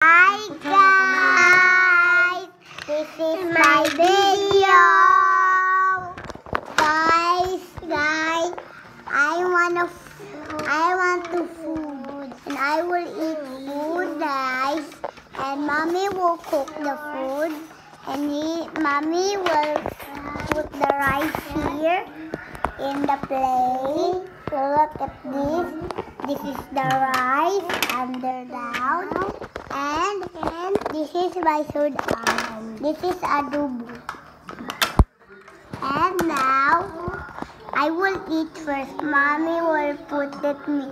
Hi guys, this is my video. Guys, I want to food, and I will eat food, guys. And mommy will cook the food, and mommy will put the rice here in the plate. So look at this. This is the rice under down. And this is my food. This is adobo. And now I will eat first. Mommy will put it in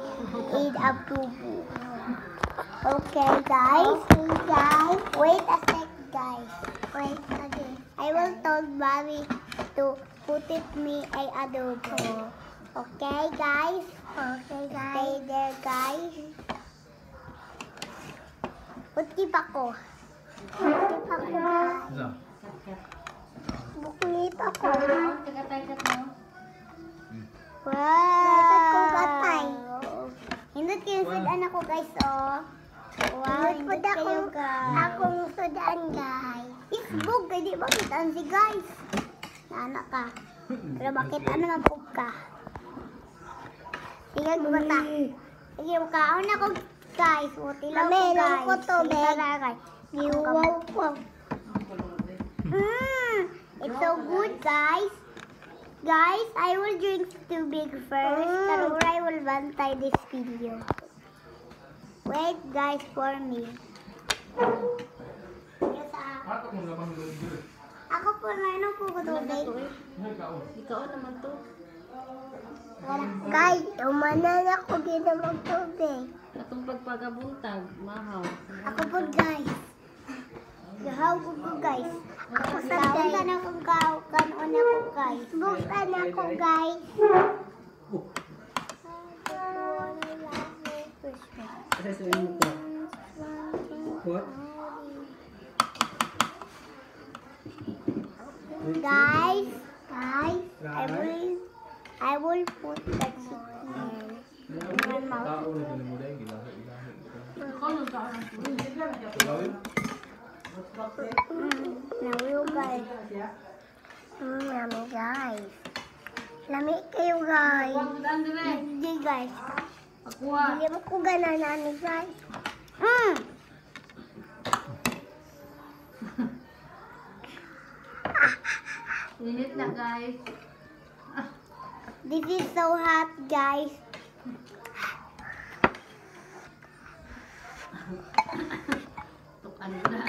adobo. Okay, guys. Wait a sec, guys. Wait again. I will tell mommy to put it in adobo. Okay, guys. Stay there, guys. Bukip ako. Bukip ako. Wow. Katay. Hindot kayo sudan ako, guys, oh. Wow, hindot kayo, guys. Akong sudan, guys. Isbog, hindi bakit ang si guys. Naanak ka. Pero bakit ano ang pug ka? Sige, gumata. Sige, makaon ako, guys. Utilaw ko, guys. Ko to, guys. Wow. It's so good, guys. Guys, I will drink too big first. Pero I will bantay this video. Wait, guys, for me. Ako po, ngayon po ko tubig. Ikaw naman to. Guys, umanan ako dito magtubig. Atong pagpagabuntag, mahaw. Ako po, guys. Gahaw ko po, guys. Ako sa guys. Kaon ako, kanon ako, guys. Buksan ako, guys. Guys, I will put the chicken in my mouth. Now you guys. Yummy, guys. Lami kayo, guys. Hindi, guys. Hindi mo ko ganan namin, guys. Init na, guys. This is so hot, guys. Tukan na.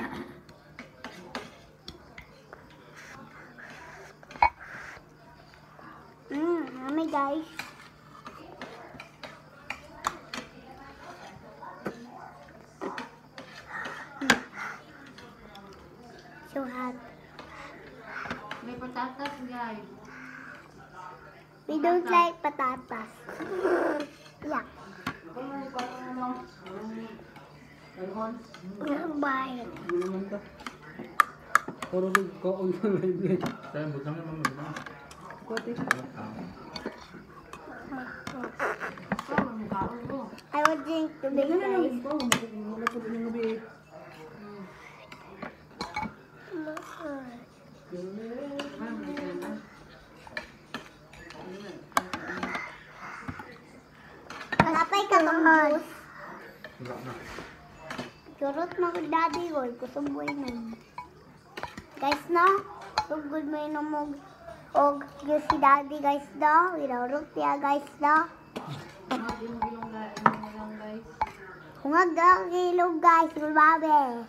Yummy, guys. So hot. May patatas, guys. We don't like patatas. Yuck. Bye. I will drink tubig, guys. Kapay ka ng juice. Curot mo ko daddy ko. Kusuboy na. Guys, no? Sugod mo yun mo. Og yung si daddy, guys, no? Wirarot niya, guys, no? Hungag ang ilog, guys. Gumabe.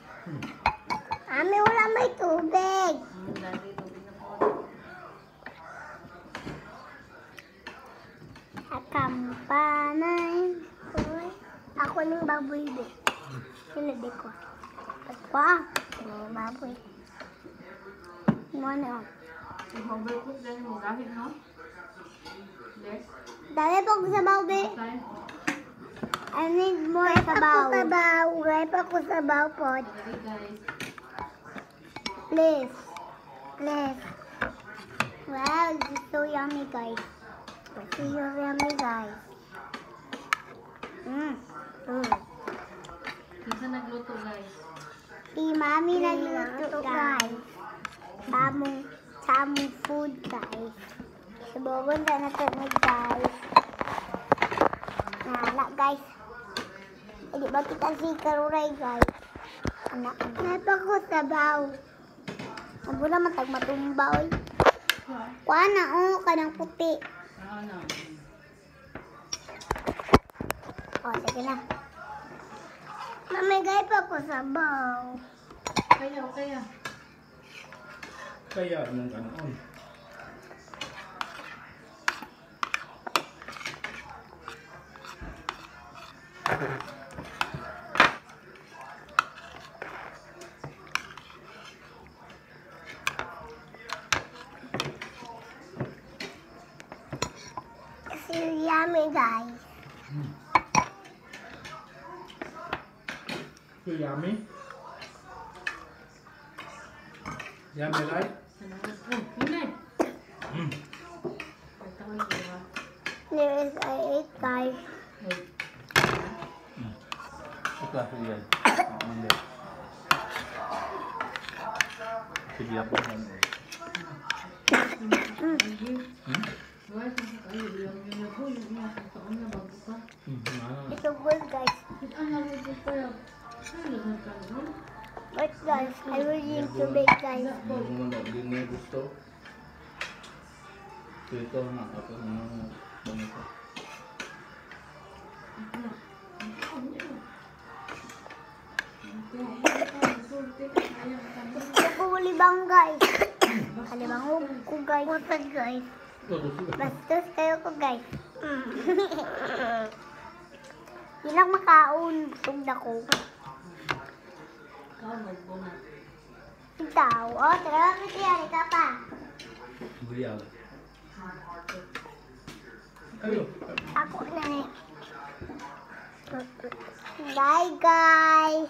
Ami, wala may tubig. Akampanay. Ako ng baboy do. Sinabi ko. Pagpa. Baboy. Ano? Overcook dahil mo gahit, no? Yes. Dali po ko sa baboy. I need more sabaw. Wipe ako sabaw po. Guys. Please. Wow, this is so yummy, guys. So yummy, guys. Kasi nagluto guys. Si Mami nagluto, guys. Samong food, guys. Subobon na natin, guys. Nala, guys. Hindi ba kita si Karuray, guys? Anak, napako sabaw. Abo na matag matumba, oy. Kuha na, oh, kanang puti. Ano? Oh, sige na. Mamigay pa ko sabaw. Kaya. Kaya anong kanon? Kasi yummy, guys. So yummy. Yummy, right? Salamat po. Hindi. Mm. Ito ko yung iba. There is I ate, guys. Ito yan. Mandi. Sige ako lang. Guys, kayo yung po. Yung mga taon na bago pa. Ito good, guys. Ang nalulog pa yun. Ano naman ka naman? But guys, I will drink tubig, guys. Hindi mo gusto. Ito na ako ng banito. Gusto ko ulibang, guys. Kalibang ko, guys. Watag, guys. Bastos kayo ko, guys. Hindi lang makaon. Tug na ko. Ikaw magbunat. Ikaw. Oh, tara ka yan. Ika pa. Buyal. Ayo. Ako na eh. Bye, guys.